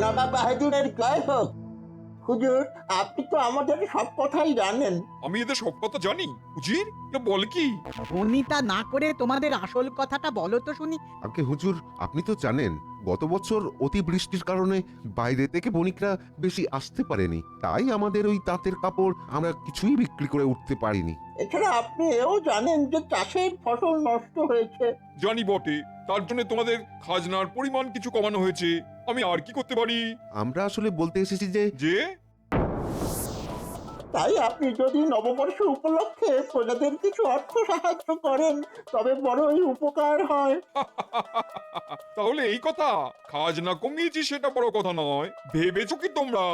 নবাব বাহাদুরের জয় হোক। হুজুর, আপনি তো আমাদের সব কথাই জানেন। আমি এদের সব কথা জানি। উজির এটা বল কি? বর্ণিতা না করে তোমাদের আসল কথাটা বলো তো শুনি। আগে হুজুর, আপনি তো জানেন গত বছর অতিবৃষ্টির কারণে বাইরে থেকে বণিকরা বেশি আসতে পারেনি, তাই আমাদের ওই তাঁতের কাপড় আমরা কিছুই বিক্রি করে উঠতে পারিনি। এছাড়া আপনি এও জানেন যে চাষের ফসল নষ্ট হয়েছে। জানি বটে, তার জন্য তোমাদের খাজনার পরিমাণ কিছু কমানো হয়েছে। আমি আর কি করতে পারি? আমরা আসলে বলতে এসেছি যে যে তাই আপনি যদি নববর্ষ উপলক্ষে প্রজাদের কিছু অর্থ সাহায্য করেন তবে বড়ই উপকার হয়। তাহলে এই কথা, খাজনা কমিয়েছি সেটা বড় কথা নয়, ভেবেছো কি তোমরা?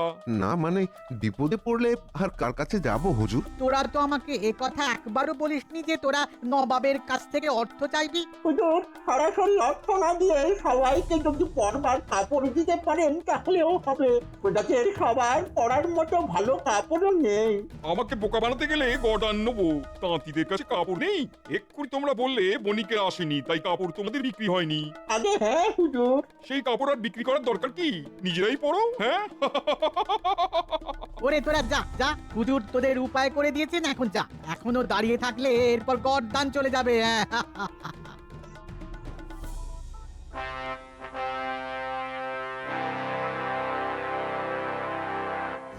না মানে বিপদে পড়লে আর কার কাছে যাব হুজুর? তোরা তো আমাকে এ কথা একবারও বলিসনি যে তোরা নবাবের কাছ থেকে অর্থ চাইবি। হুজুর, সরাসরি অর্থ না দিয়ে সবাইকে যদি পরবার কাপড় দিতে পারেন তাহলেও হবে। প্রজাদের সবার পরার মতো ভালো কাপড়ও নেই। আমাকে বোকা বানাতে গেলে গডান নেবো। তাঁতিদের কাছে কাপড় নেই? এক্ষুনি তোমরা বললে বণিকেরা আসেনি তাই কাপড় তোমাদের বিক্রি হয়নি। আগে হ্যাঁ হুজুর। সেই কাপড় আর বিক্রি করার দরকার কি? নিজেরাই পরো। হ্যাঁ ওরে তোরা যা যা, হুজুর তোদের উপায় করে দিয়েছেন, এখন যা। এখনো দাঁড়িয়ে থাকলে এরপর গরদান চলে যাবে।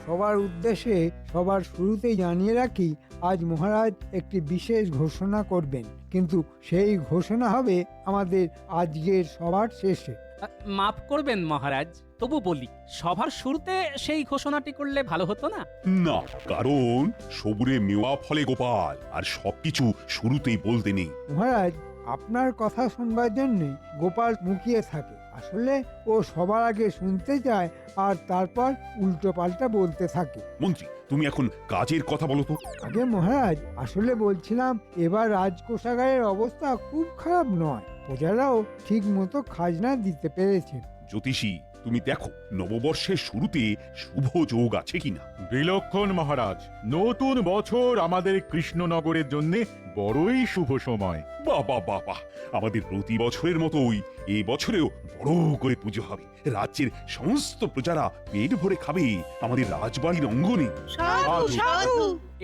সবার উদ্দেশ্যে সবার শুরুতেই জানিয়ে রাখি, আজ মহারাজ একটি বিশেষ ঘোষণা করবেন, কিন্তু সেই ঘোষণা হবে আমাদের আজকের সবার শেষে। মাফ করবেন মহারাজ, তবু বলি সভার শুরুতে সেই ঘোষণাটি করলে ভালো হতো না? না, কারণ সবুরে মেওয়া ফলে গোপাল, আর সবকিছু শুরুতেই বলতে নেই। মহারাজ, আপনার কথা শুনবার জন্য গোপাল মুখিয়ে থাকে। আসলে ও সবার আগে শুনতে চায় আর তারপর উল্টো পাল্টা বলতে থাকে। মন্ত্রী, তুমি এখন কাজের কথা বলো তো। আগে মহারাজ, আসলে বলছিলাম এবার রাজকোষাগারের অবস্থা খুব খারাপ নয়, প্রজারাও ঠিক মতো খাজনা দিতে পেরেছেন। জ্যোতিষী, তুমি দেখো নববর্ষের শুরুতে শুভ যোগ আছে কিনা। বিলক্ষণ মহারাজ, নতুন বছর আমাদের কৃষ্ণনগরের জন্য বড়ই শুভ সময়। বাহ বাহ বাহ বাহ, আমাদের প্রতি বছরের মতোই এ বছরেও বড় করে পুজো হবে। রাজ্যের সমস্ত প্রজারা পেট ভরে খাবে আমাদের রাজবাড়ির অঙ্গনে।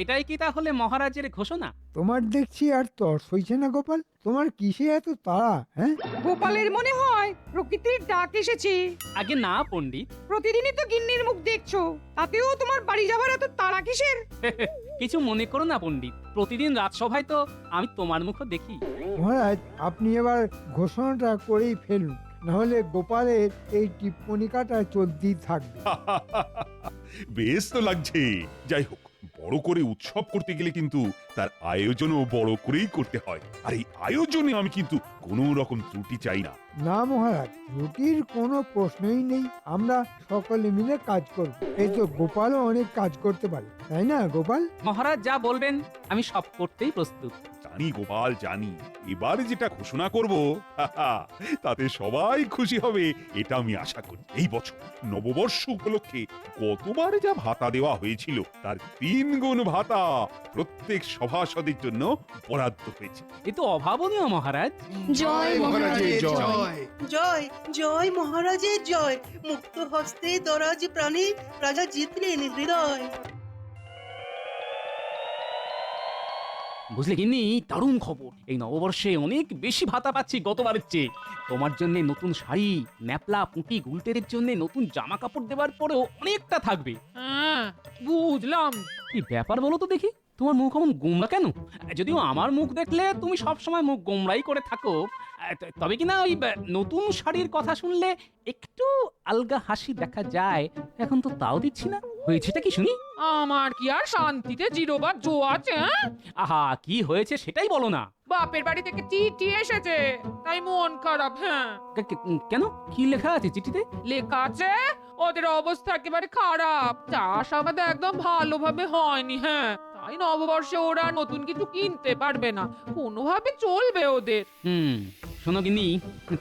এটাই কি তাহলে মহারাজের ঘোষণা? তোমার দেখছি আর তর সইছে না গোপাল, তোমার কিসে এত তাড়া? হ্যাঁ, গোপালের মনে হয় প্রকৃতির ডাক এসেছে। আগে না পণ্ডিত, প্রতিদিনই তো গিন্নির মুখ দেখছো, তাতেও তোমার বাড়ি যাবার এত তাড়া কিসের? কিছু মনে করো না পণ্ডিত, প্রতিদিন রাজসভায় তো আমি তোমার মুখও দেখি। মহারাজ, আপনি এবার ঘোষণাটা করেই ফেলুন, নাহলে গোপালের এই টিপ্পনিকাটা চলতেই থাকবে। বেশ তো লাগছে। যাই হোক, বড় করে উৎসব করতে গেলে কিন্তু তার আয়োজনও বড় করেই করতে হয়, আর এই আয়োজনে আমি কিন্তু কোনো রকম ত্রুটি চাই না। না মহারাজ, ত্রুটির কোনো প্রশ্নই নেই। আমরা সকলে মিলে কাজ করব। এই তো গোপালও অনেক কাজ করতে পারে, তাই না গোপাল? মহারাজ যা বলবেন আমি সব করতেই প্রস্তুত। জানি গোপাল, জানি। এবার যেটা ঘোষণা করব তাতে সবাই খুশি হবে, এটা আমি আশা করি। এই বছর নববর্ষ উপলক্ষে গতবার যা ভাতা দেওয়া হয়েছিল তার 3 গুণ ভাতা প্রত্যেক সভাসদের জন্য বরাদ্দ হয়েছে। এ তো অভাবনীয় মহারাজ। জয় মহারাজের জয়। জয় জয় মহারাজের জয়। মুক্ত হস্তে দরাজ প্রাণে রাজা জিতলেন হৃদয়। বুঝলে গিন্নি, দারুণ খবর, এই নববর্ষে অনেক বেশি ভাতা পাচ্ছি গতবারের চেয়ে। তোমার জন্য নতুন শাড়ি, ন্যাপলা, পুঁটি, গুলটেদের জন্য নতুন জামা কাপড় দেওয়ার পরেও অনেকটা থাকবে। বুঝলাম। কি ব্যাপার বলো তো দেখি, তোমার মুখ এমন গোমরা কেন? যদিও আমার মুখ দেখলে তুমি সব সময় মুখ গোমরাই করে থাকো, তবে কিনা ওই নতুন শাড়ির কথা শুনলে একটু আলগা হাসি দেখা যায়। এখন তো তাও দিচ্ছি না, হয়েছেটা কি শুনি? আমার কি আর শান্তিতে জিরোবার জো আছে? আহা, কি হয়েছে সেটাই বলো না। বাপের বাড়ি থেকে চিঠি এসেছে, তাই মন খারাপ। হ্যাঁ, কেন, কি লেখা আছে চিঠিতে? লেখা আছে ওদের অবস্থা একেবারে খারাপ, চাষ আমাদের একদম ভালোভাবে হয়নি। হ্যাঁ, তাই নববর্ষে ওরা নতুন কিছু কিনতে পারবে না, কোনোভাবে চলবে ওদের। শোনো গিন্নি,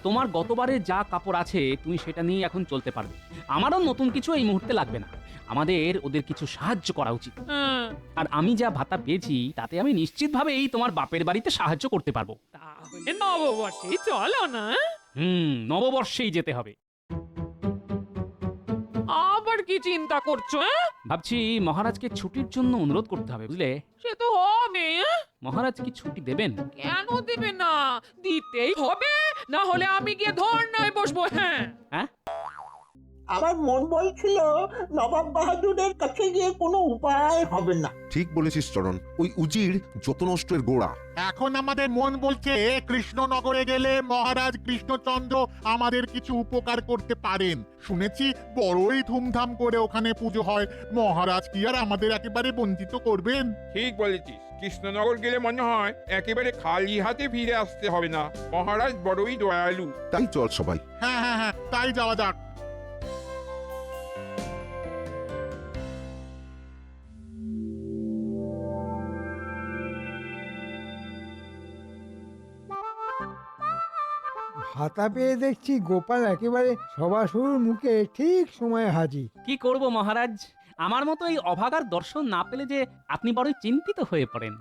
তোমার গতবারে যা কাপড় আছে তুমি সেটা নিয়ে এখন চলতে পারবে। আমারও নতুন কিছু এই মুহূর্তে লাগবে না। আমাদের ওদের কিছু সাহায্য করা উচিত। আর আমি যা ভাতা পেয়েছি তাতে আমি নিশ্চিতভাবেই তোমার বাপের বাড়িতে সাহায্য করতে পারবো। তাহলে নববর্ষেই চলো না? নববর্ষেই যেতে হবে। কি চিন্তা করছো? হ্যাঁ? ভাবছি মহারাজকে ছুটির জন্য অনুরোধ করতে হবে, বুঝলে? সে তো হবে। মহারাজ কি ছুটি দেবেন? কেন দেবে না? দিতেই হবে, না হলে আমি গিয়ে ধর্নায় বসবো। হ্যাঁ, হ্যাঁ, আমার মন বলছিল নবাব বাহাদুরের কাছে গিয়ে কোনো উপায় হবে না। ঠিক বলেছিস চরণ, ওই উজির যত নষ্টের গোড়া। এখন আমাদের মন বলছে কৃষ্ণনগরে গেলে মহারাজ কৃষ্ণচন্দ্র আমাদের কিছু উপকার করতে পারেন। শুনেছি বড়ই ধুমধাম করে ওখানে পুজো হয়। মহারাজ কি আর আমাদের একেবারে বঞ্চিত করবেন? ঠিক বলেছিস, কৃষ্ণনগর গেলে মনে হয় একেবারে খালি হাতে ফিরে আসতে হবে না। মহারাজ বড়ই দয়ালু। তাই চল সবাই। হ্যাঁ হ্যাঁ হ্যাঁ, তাই যাওয়া যাক। ভাতা পেয়ে দেখছি গোপাল একেবারে সবাসুর মুখে ঠিক সময়ে হাজির। কি করব মহারাজ, আমার মতো এই অভাগার দর্শন না পেলে যে আপনি বড়ই চিন্তিত হয়ে পড়েন।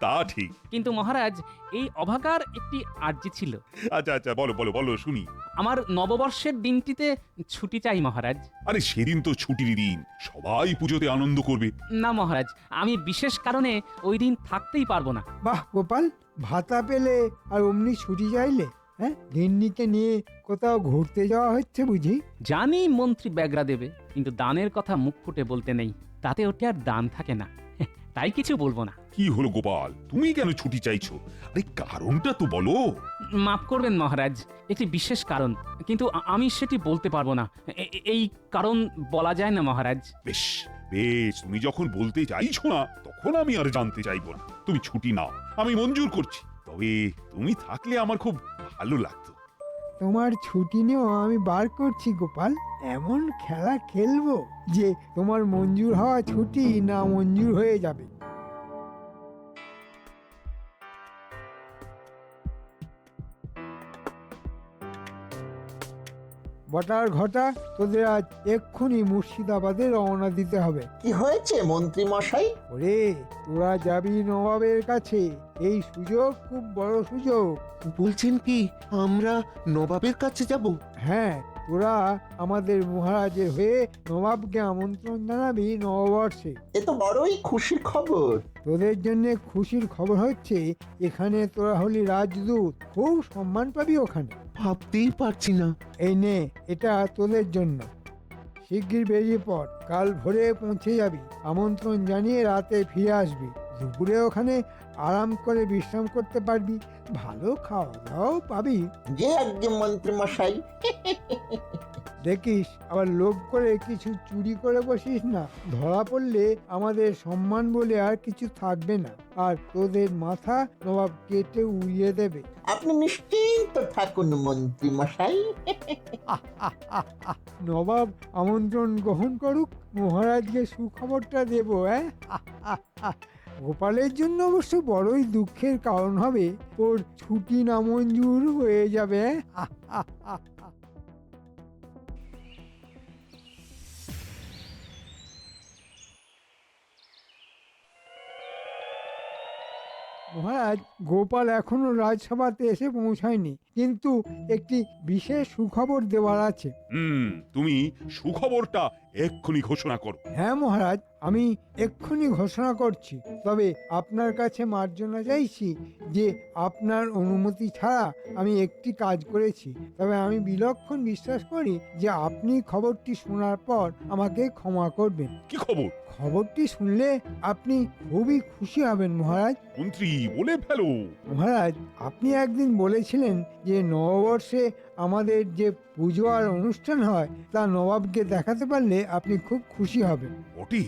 তা ঠিক। কিন্তু মহারাজ, এই অভাগার একটি আর্জি ছিল। আচ্ছা আচ্ছা, বলো বলো বলো শুনি। আমার নববর্ষের দিনটিতে ছুটি চাই মহারাজ। আরে সেদিন তো ছুটির দিন, সবাই পুজোতে আনন্দ করবে। না মহারাজ, আমি বিশেষ কারণে ওই দিন থাকতেই পারবো না। বাহ গোপাল, ভাতা পেলে আর অমনি ছুটি চাইলে? হ্যাঁ, গিন্নিকে নিয়ে কোথাও ঘুরতে যাওয়া হচ্ছে বুঝি? জানি মন্ত্রী ব্যাগরা দেবে, কিন্তু দানের কথা মুখ ফুটে বলতে নেই, তাতে ওটি আর দান থাকে না। তাই কিছু বলবো না। কি হলো গোপাল, তুমি কেন ছুটি চাইছো? আরে কারণটা তো বলো। মাফ করবেন মহারাজ, একটি বিশেষ কারণ, কিন্তু আমি সেটি বলতে পারবো না। এই কারণ বলা যায় না মহারাজ। বেশ বেশ, তুমি যখন বলতে চাইছো না তখন আমি আর জানতে চাইবো না। তুমি ছুটি নাও, আমি মঞ্জুর করছি। তবে তুমি থাকলে আমার খুব ভালো লাগতো। তোমার ছুটি নিয়েও আমি বার করছি গোপাল। এমন খেলা খেলবো যে তোমার মঞ্জুর হওয়া ছুটি না মঞ্জুর হয়ে যাবে। বটার ঘটা, তোদের আজ এক্ষুনি মুর্শিদাবাদে রওনা দিতে হবে। কি হয়েছে মন্ত্রী মশাই? ওরে, তোরা যাবি নবাবের কাছে। এই সুযোগ খুব বড় সুযোগ। বলছেন কি আমরা নবাবের কাছে যাব? হ্যাঁ, তোরা আমাদের মহারাজের হয়ে নবাবকে আমন্ত্রণ জানাবি নববর্ষে। এ তো বড়ই খুশির খবর। তোদের জন্য খুশির খবর হচ্ছে এখানে তোরা হলি রাজদূত, খুব সম্মান পাবি ওখানে। ভাবতেই পারছি না। এই নে, এটা তোদের জন্য। শিগগির বেরিয়ে পড়, কাল ভোরে পৌঁছে যাবি। আমন্ত্রণ জানিয়ে রাতে ফিরে আসবি। দুপুরে ওখানে আরাম করে বিশ্রাম করতে পারবি, ভালো খাওয়া দাওয়াও পাবি। যে একজন মন্ত্রী মশাই। দেখিস আবার লোভ করে কিছু চুরি করে বসিস না। ধরা পড়লে আমাদের সম্মান বলে আর কিছু থাকবে না, আর তোদের মাথা নবাব কেটে উড়িয়ে দেবে। আপনি নিশ্চিন্ত থাকুন মন্ত্রী মশাই। নবাব আমন্ত্রণ গ্রহণ করুক, মহারাজকে সুখবরটা দেব। গোপালের জন্য অবশ্য বড়ই দুঃখের কারণ হবে, ওর ছুটি নামঞ্জুর হয়ে যাবে। মহারাজ, গোপাল এখনো রাজসভাতে এসে পৌঁছায়নি, কিন্তু একটি বিশেষ সুখবর দেওয়ার আছে। তুমি সুখবরটা এক্ষুনি ঘোষণা করো। হ্যাঁ মহারাজ, আমি এক্ষুনি ঘোষণা করছি। তবে আপনার কাছে মার্জনা চাইছি যে আপনার অনুমতি ছাড়া আমি একটি কাজ করেছি। তবে আমি বিলক্ষণ বিশ্বাস করি যে আপনি খবরটি শোনার পর আমাকে ক্ষমা করবেন। কি খবর? খবরটি শুনলে আপনি খুবই খুশি হবেন মহারাজ। মন্ত্রী বলে ফেলো। মহারাজ, আপনি একদিন বলেছিলেন যে নববর্ষে আমাদের যে পুজো আর অনুষ্ঠান হয় তা নবাবকে দেখাতে পারলে আপনি খুব খুশি হবেন। ওটি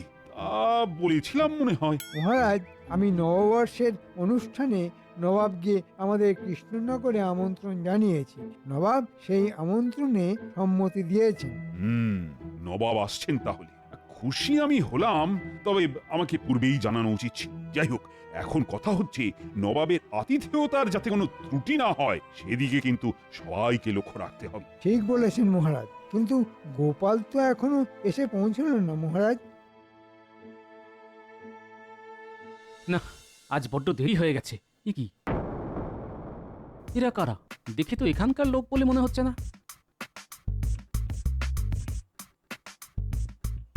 বলেছিলাম মনে হয়। মহারাজ, আমি নববর্ষের অনুষ্ঠানে নবাবকে আমাদের কৃষ্ণনগরে আমন্ত্রণ জানিয়েছি। নবাব সেই আমন্ত্রণে সম্মতি দিয়েছেন। নবাব আসছেন তাহলে। খুশি আমি হলাম, তবে আমাকে পূর্বেই জানানো উচিত ছিল। যাই হোক, এখন কথা হচ্ছে নবাবের আতিথেয়তার যাতে কোনো ত্রুটি না হয় সেদিকে কিন্তু সবাইকে লক্ষ্য রাখতে হবে। ঠিক বলেছেন মহারাজ, কিন্তু গোপাল তো এখনো এসে পৌঁছল না মহারাজ। না, আজ বড্ড দেরি হয়ে গেছে। কি এরা কারা? দেখে তো এখানকার লোক বলে মনে হচ্ছে না।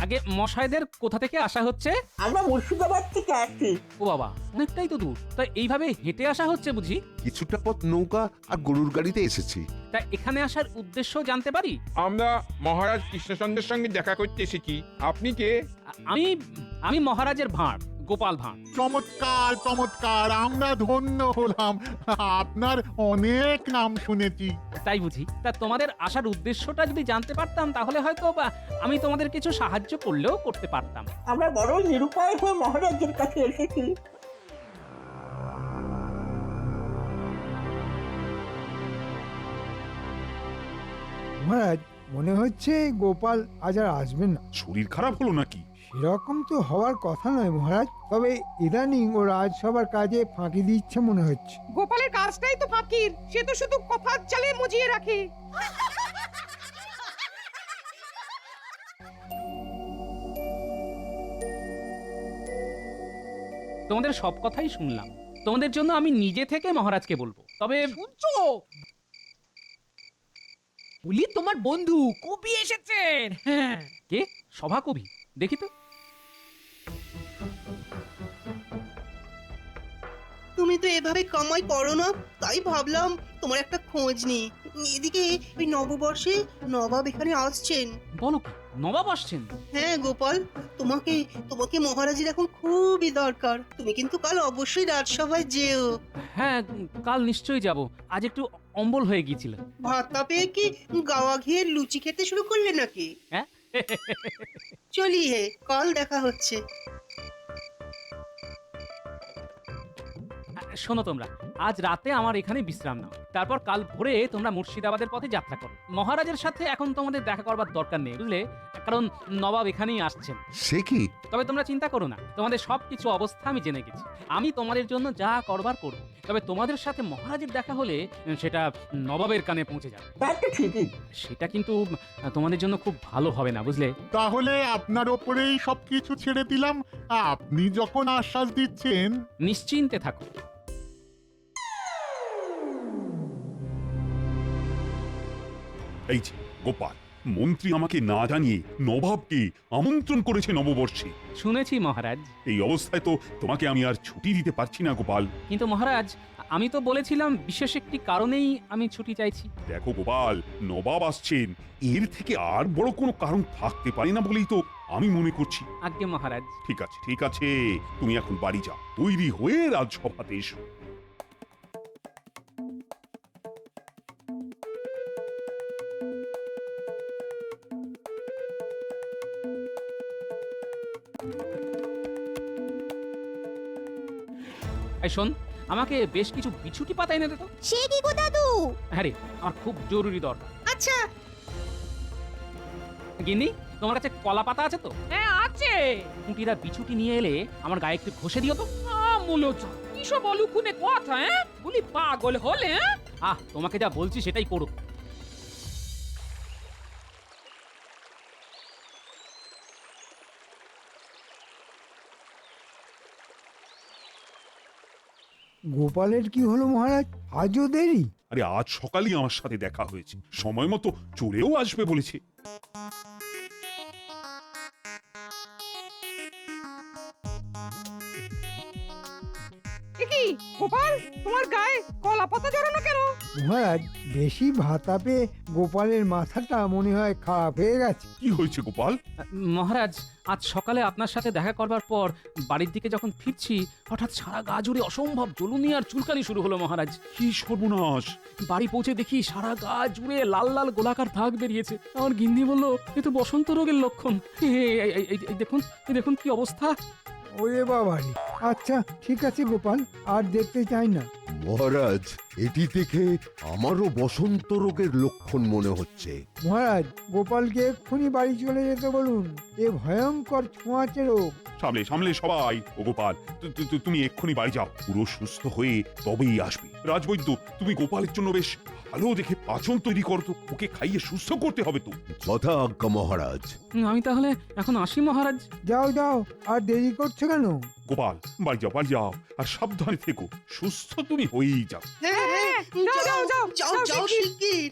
আগে মশাইদের কোথা থেকে আসা হচ্ছে? আমরা মুর্শিদাবাদ থেকে আসছি। ও বাবা, অনেকটাই তো দূর। তা এইভাবে হেঁটে আসা হচ্ছে বুঝি? কিছুটা পথ নৌকা আর গরুর গাড়িতে এসেছি। তা এখানে আসার উদ্দেশ্য জানতে পারি? আমরা মহারাজ কৃষ্ণচন্দ্রের সঙ্গে দেখা করতে এসেছি। আপনি কে? আমি আমি মহারাজের ভাঁড়, গোপাল ভাঁড়। চমৎকার চমৎকার, আমরা ধন্য হলাম। আপনার অনেক নাম শুনেছি। তাই বুঝি? তা তোমাদের আসার উদ্দেশ্যটা যদি জানতে পারতাম তাহলে হয়তো বা আমি তোমাদের কিছু সাহায্য করলেও করতে পারতাম। আমরা বড়ই নিরুপায় হয়ে মহারাজের কাছে এসেছি। মহারাজ, মনে হচ্ছে গোপাল আজ আর আসবেন না। শরীর খারাপ হলো নাকি? সেরকম তো হওয়ার কথা নয় মহারাজ, তবে ইদানিং ও রাজসভার কাজে ফাঁকি দিচ্ছে মনে হচ্ছে। গোপালের কাজটাই তো ফাঁকির, সে তো শুধু কথার জালে মুজিয়ে রাখে। তোমাদের সব কথাই শুনলাম। তোমাদের জন্য আমি নিজে থেকে মহারাজকে বলবো। তবে শুনছো? বলি তোমার বন্ধু কবি এসেছেন। হ্যাঁ, কে? সভাকবি? দেখি তো। তুমি তো এভাবে কামাই করো না, তাই ভাবলাম তোমার একটা খোঁজ নিই। এদিকে ওই নববর্ষে নবাব এখানে আসছেন। বলো কি, নবাব আসছেন? হ্যাঁ গোপাল, তোমাকে তোমাকে মহারাজের এখন খুবই দরকার। তুমি কিন্তু কাল অবশ্যই রাজসভায় যেও। হ্যাঁ, কাল নিশ্চয়ই যাব। আজ একটু অম্বল হয়ে গিয়েছিল। ভাতটা পেয়ে কি গাওয়া ঘিয়ের লুচি খেতে শুরু করলে নাকি? হ্যাঁ। চলি হে, কাল দেখা হচ্ছে। শোনো তোমরা, আজ রাতে আমার এখানে বিশ্রাম নাও, তারপর কাল ভোরে তোমরা মুর্শিদাবাদের পথে যাত্রা করো। মহারাজের সাথে এখন তোমাদের দেখা করবার দরকার নেই, বুঝলে? কারণ নবাব এখানেই আসছেন। সে কি? তবে তোমরা চিন্তা করো না, তোমাদের সবকিছু অবস্থা আমি জেনে গেছি। আমি তোমাদের জন্য যা করবার করব। তবে তোমাদের সাথে মহারাজের দেখা হলে সেটা নবাবের কানে পৌঁছে যাবে। তা তো ঠিকই। সেটা কিন্তু তোমাদের জন্য খুব ভালো হবে না, বুঝলে? তাহলে আপনার ওপরেই সবকিছু ছেড়ে দিলাম। আপনি যখন আশ্বাস দিচ্ছেন। নিশ্চিন্তে থাকো। এই যে গোপাল, মন্ত্রী আমাকে না জানিয়ে নবাবকে আমন্ত্রণ করেছে নববর্ষে। শুনেছি মহারাজ। এই অবস্থায় তো তোমাকে আমি আর ছুটি দিতে পারছি না গোপাল। কিন্তু মহারাজ, আমি তো বলেছিলাম বিশেষ একটি কারণেই আমি ছুটি চাইছি। দেখো গোপাল, নবাব আসছেন, এর থেকে আর বড় কোনো কারণ থাকতে পারে না বলেই তো আমি মনে করছি। আজ্ঞে মহারাজ। ঠিক আছে ঠিক আছে, তুমি এখন বাড়ি যাও, তৈরি হয়ে রাজসভাতে এসো। এই শোন, আমাকে বেশ কিছু বিছুটি পাতা এনে দে তো। সে কি গো দাদু? হ্যাঁ রে, আমার খুব জরুরি দরকার। আচ্ছা। গিন্নি, তোমার কাছে কলা পাতা আছে তো? হ্যাঁ আছে। কুটিরা বিছুটি নিয়ে এলে আমার গায়ে একটু ঘষে দিও তো। মূলত কি সব অলুকুনে কথা? হ্যাঁ, বলি পাগল হলে? আহ, তোমাকে যা বলছি সেটাই করো। গোপালের কি হলো মহারাজ? আজও দেরি? আরে আজ সকালেই আমার সাথে দেখা হয়েছে, সময় মতো চলেও আসবে বলেছে। কি গোপাল, তোমার গায়ে কলা পাতা জড়ানো কেন? মহারাজ, বেশি ভাতা পেয়ে গোপালের মাথাটা মনে হয় খারাপ হয়ে গেছে। কি হয়েছে গোপাল? মহারাজ, আজ সকালে আপনার সাথে দেখা করবার পর বাড়ির দিকে যখন ফিরছি, হঠাৎ সারা গা জুড়ে অসম্ভব জ্বলুনি আর চুলকানি শুরু হলো মহারাজ। কি সর্বনাশ! বাড়ি পৌঁছে দেখি সারা গা জুড়ে লাল লাল গোলাকার দাগ বেরিয়েছে। আমার গিন্নি বলল, এ তো বসন্ত রোগের লক্ষণ। এই দেখুন, এই দেখুন কি অবস্থা। ওরে বাবারে! আচ্ছা ঠিক আছে গোপাল, আর দেখতে চাই না। মহারাজ, এটি থেকে আমারও বসন্ত রোগের লক্ষণ মনে হচ্ছে। মহারাজ, গোপালকে এক্ষুনি বাড়ি চলে যেতে বলুন। এ ভয়ঙ্কর ছোঁয়াচে রোগ। সামলে সামলে সবাই। ও গোপাল, তুমি এক্ষুনি বাড়ি যাও, পুরো সুস্থ হয়ে তবেই আসবে। রাজবৈদ্য, তুমি গোপালের জন্য বেশ ভালো দেখে পাচন তৈরি করো তো, ওকে খাইয়ে সুস্থ করতে হবে তো। যথা আজ্ঞা মহারাজ। আমি তাহলে এখন আসি মহারাজ। যাও যাও, আর দেরি করছো কেন? গোপাল, বাড়ি যাও বাড়ি যাও, আর সাবধানে থেকো, সুস্থ তুমি হয়েই যাও। হ্যাঁ হ্যাঁ, যাও যাও যাও যাও শিগগির।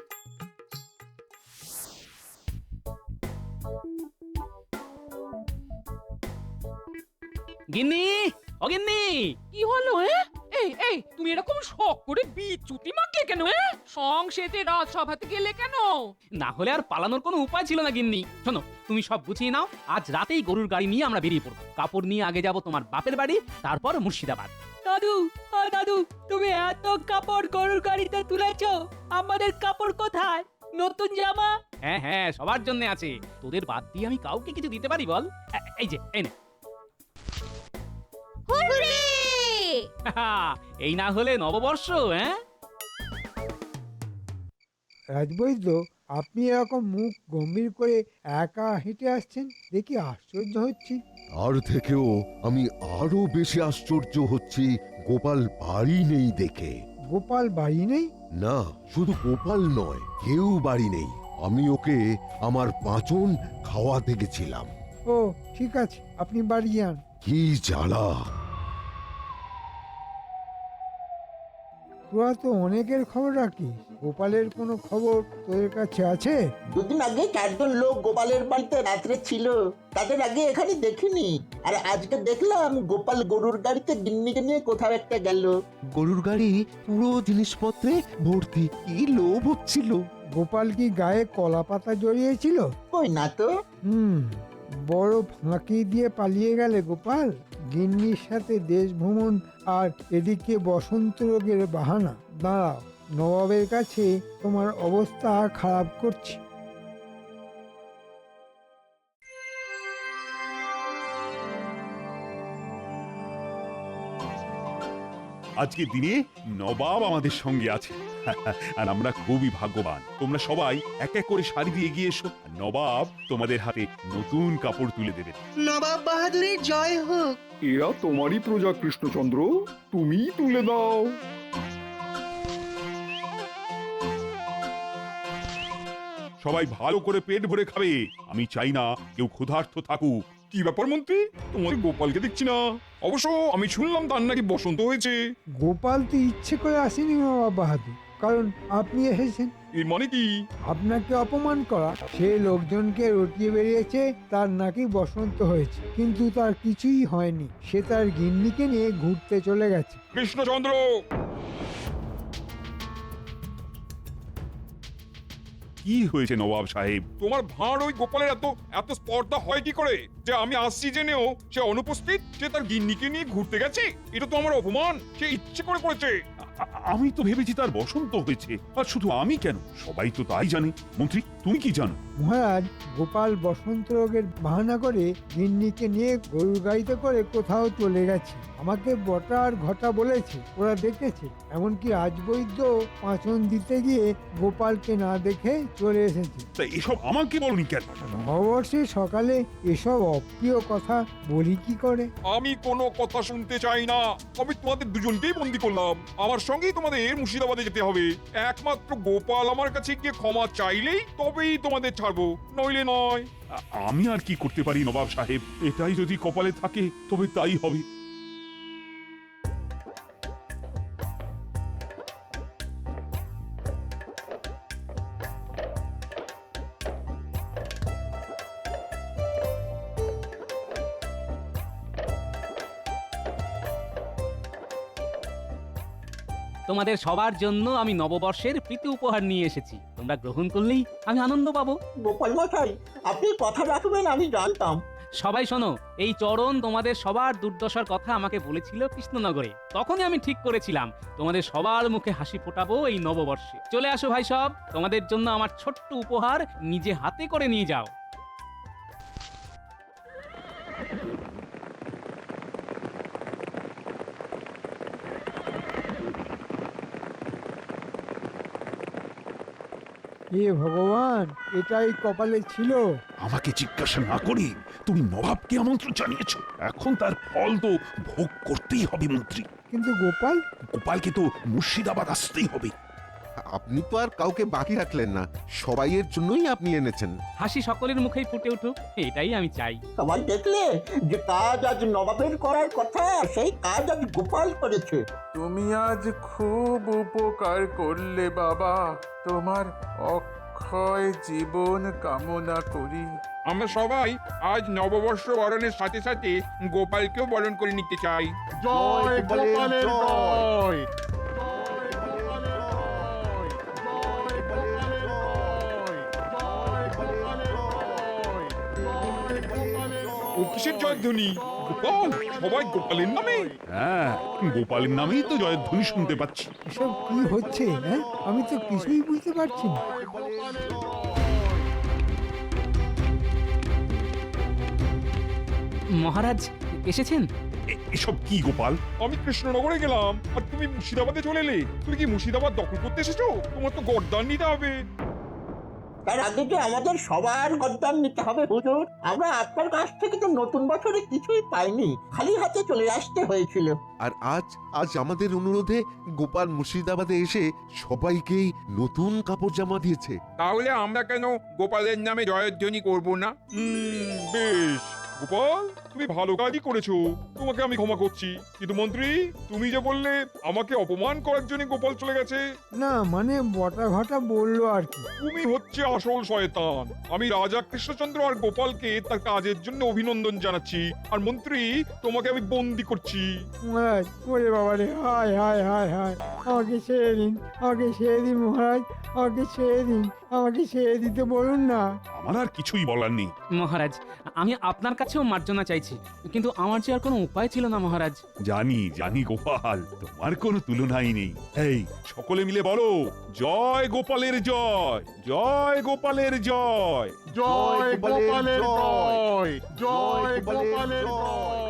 গিন্নি, ও গিন্নি। কি হলো এই তুমি এরকম শখ করে বিচুটি মাখলে কেন সংসেতে রাজসভাতে গেলে কেন? না হলে আর পালানোর কোনো উপায় ছিল না গিন্নি। শোনো, তুমি সব গুছিয়ে নাও, আজ রাতেই গরুর গাড়ি নিয়ে আমরা বেরিয়ে পড়বো। কাপড় নিয়ে আগে যাব তোমার বাপের বাড়ি, তারপর মুর্শিদাবাদ। দাদু, দাদু, তুমি এত কাপড় গরুর গাড়িতে তুলেছো, আমাদের কাপড় কোথায়? নতুন জামা? হ্যাঁ হ্যাঁ, সবার জন্য আছে। তোদের বাদ দিয়ে আমি কাউকে কিছু দিতে পারি বল? এই যে, এই নে। এই না হলে নববর্ষ। হ্যাঁ রাজবৈদ্য, আপনি এরকম মুখ গম্ভীর করে একা হেঁটে আসছেন দেখি আশ্চর্য হচ্ছি। আর থেকেও আমি আরো বেশি আশ্চর্য হচ্ছি গোপাল বাড়ি নেই দেখে। গোপাল বাড়ি নেই? না, শুধু গোপাল নয়, কেউ বাড়ি নেই। আমি ওকে আমার পাঁচন খাওয়াতে গেছিলাম। ও ঠিক আছে, আপনি বাড়ি যান। কি জ্বালা! তোরা তো অনেকের খবর রাখিস, গোপালের কোনো খবর তোদের কাছে আছে? দুদিন আগে 4 জন লোক গোপালের বাড়িতে রাত্রে ছিল, তাদের আগে এখানে দেখিনি। আর আজকে দেখলাম গোপাল গরুর গাড়িতে গিন্নিকে নিয়ে কোথাও একটা গেল। গরুর গাড়ি পুরো জিনিসপত্রে ভর্তি, কি লোভ হচ্ছিল। গোপাল কি গায়ে কলা পাতা জড়িয়েছিল? কই না তো। বড় ফাঁকি দিয়ে পালিয়ে গেলে গোপাল। গিন্নির সাথে দেশ ভ্রমণ আর এদিকে বসন্ত রোগের বাহানা। দাঁড়াও, নবাবের কাছে তোমার অবস্থা খারাপ করছি। আজকের দিনে নবাব আমাদের সঙ্গে আছে আর আমরা খুবই ভাগ্যবান। তোমরা সবাই এক এক করে শাড়ি দিয়ে এগিয়ে এসো। নবাব তোমাদের হাতে নতুন কাপড় তুলে দেবেন। নবাব বাহাদুরের জয় হোক। এরা তোমারই প্রজা কৃষ্ণচন্দ্র, তুমিই তুলে দাও। সবাই ভালো করে পেট ভরে খাবে, আমি চাই না কেউ ক্ষুধার্ত থাকুক। কি ব্যাপার মন্ত্রী, তোমাদের গোপালকে দেখছি না? অবশ্য আমি শুনলাম তার নাকি বসন্ত হয়েছে। গোপাল তো ইচ্ছে করে আসেনি নবাব বাহাদুর, কারণ আপনি এসেছেন। এর মানে কি? আপনাকে অপমান করা, সে লোকজনকে রটিয়ে বেরিয়েছে তার নাকি বসন্ত হয়েছে, কিন্তু তার কিছুই হয়নি। সে তার গিন্নিকে নিয়ে ঘুরতে চলে গেছে। কৃষ্ণচন্দ্র, কি হয়েছে নবাব সাহেব? তোমার ভাঁড় ওই গোপালের এত এত স্পর্ধা হয় কি করে যে আমি আসছি জেনেও সে অনুপস্থিত, সে তার গিন্নিকে নিয়ে ঘুরতে গেছে? এটা তো আমার অপমান, সে ইচ্ছে করে করেছে। আমি তো ভেবেছি তার বসন্ত হয়েছে। আর শুধু আমি কেন, সবাই তো তাই জানে। মন্ত্রী, তুমি কি জানো? মহারাজ, গোপাল বসন্ত রোগের বাহানা করে গিন্নিকে নিয়ে গরুর গাড়িতে করে কোথাও চলে গেছে। আমাকে বটা আর ঘটা বলেছে, ওরা দেখেছে। এমনকি রাজবৈদ্য পাঁচন দিতে গিয়ে গোপালকে না দেখে চলে এসেছে। তা এসব আমাকে বলনি কেন? নববর্ষে সকালে এসব অপ্রিয় কথা বলি কি করে? আমি কোনো কথা শুনতে চাই না। আমি তোমাদের দুজনকেই বন্দি করলাম, আমার সঙ্গেই তোমাদের মুর্শিদাবাদে যেতে হবে। একমাত্র গোপাল আমার কাছে গিয়ে ক্ষমা চাইলেই তবেই তোমাদের ছাড়বো, নইলে নয়। আমি আর কি করতে পারি নবাব সাহেব? এটাই যদি কপালে থাকে তবে তাই হবে। তোমাদের সবার জন্য আমি নববর্ষের প্রীতি উপহার নিয়ে এসেছি। তোমরা গ্রহণ করলেই আমি আনন্দ পাবো। গোপাল মশাই, আপনি কথা রাখবেন আমি জানতাম। সবাই শোনো, এই চরণ তোমাদের সবার দুর্দশার কথা আমাকে বলেছিল কৃষ্ণনগরে। তখনই আমি ঠিক করেছিলাম তোমাদের সবার মুখে হাসি ফোটাবো এই নববর্ষে। চলে আসো ভাই সব, তোমাদের জন্য আমার ছোট্ট উপহার নিজে হাতে করে নিয়ে যাও। হে ভগবান, এটাই কপালে ছিল। আমাকে জিজ্ঞাসা না করে তুমি নবাবকে আমন্ত্রণ জানিয়েছো, এখন তার ফল তো ভোগ করতেই হবে মন্ত্রী। কিন্তু গোপাল? গোপালকে তো মুর্শিদাবাদ আসতেই হবে। আপনি তো আর কাউকে বাকি রাখলেন না, সবাইয়ের জন্যই আপনি এনেছেন। হাসি সকলের মুখেই ফুটে উঠুক, এটাই আমি চাই। সবাই দেখলে যে কাজ আজ নবাবের করার কথা, সেই কাজ আজ গোপাল করেছে। তুমি আজ খুব উপকার করলে বাবা, তোমার অক্ষয় জীবন কামনা করি। আমরা সবাই আজ নববর্ষ বরণের সাথে সাথে গোপালকেও বরণ করে নিতে চাই। জয় গোপালের জয়। ও কিসের জয়ধ্বনি? গোপাল, সবাই গোপালের নামে? হ্যাঁ, গোপালের নামেই তো জয়ধ্বনি শুনতে পাচ্ছি। এসব কি হচ্ছে? হ্যাঁ, আমি তো কিছুই বুঝতে পারছি না। মহারাজ এসেছেন? এসব কি গোপাল? আমি কৃষ্ণনগরে গেলাম আর তুমি মুর্শিদাবাদে চলে এলে। তুমি কি মুর্শিদাবাদ দখল করতে এসেছো? তোমার তো গর্দান নিতে হবে। তার আগে তো আমাদের সবার গদ্দান নিতে হবে হুজুর। আমরা আপনার কাছ থেকে তো নতুন বছরে কিছুই পাইনি, খালি হাতে চলে আসতে হয়েছিল। আর আজ আমাদের অনুরোধে গোপাল মুর্শিদাবাদে এসে সবাইকেই নতুন কাপড় জামা দিয়েছে। তাহলে আমরা কেন গোপালের নামে জয়ধ্বনি করব না? বেশ গোপাল, তুমি ভালো কাজই করেছো, তোমাকে আমি ক্ষমা করছি। কিন্তু মন্ত্রী, তুমি যে বললে আমাকে অপমান করার জন্য গোপাল চলে গেছে। না মানে বটা ঘটা বললো আর কি। তুমি হচ্ছে আসল শয়তান। আমি রাজা কৃষ্ণচন্দ্র আর গোপালকে তার কাজের জন্য অভিনন্দন জানাচ্ছি, আর মন্ত্রী তোমাকে আমি বন্দি করছি। মহারাজ, ওরে বাবা রে, হায় হায় হায় হায়, আমাকে ছেড়ে দিন, আমাকে ছেড়ে দিন মহারাজ, আমাকে ছেড়ে দিন, আমাকে ছেড়ে দিতে বলুন না। আমার আর কিছুই বলার নেই। মহারাজ, আমি আপনার কাছেও মার্জনা চাইছি, কিন্তু আমার যে আর কোনো উপায় ছিল না মহারাজ। জানি গোপাল, তোমার কোনো তুলনাই নেই। এই সকলে মিলে বলো, জয় গোপালের জয়, জয় গোপালের জয়। জয় গোপালের জয়, জয় গোপালের জয়।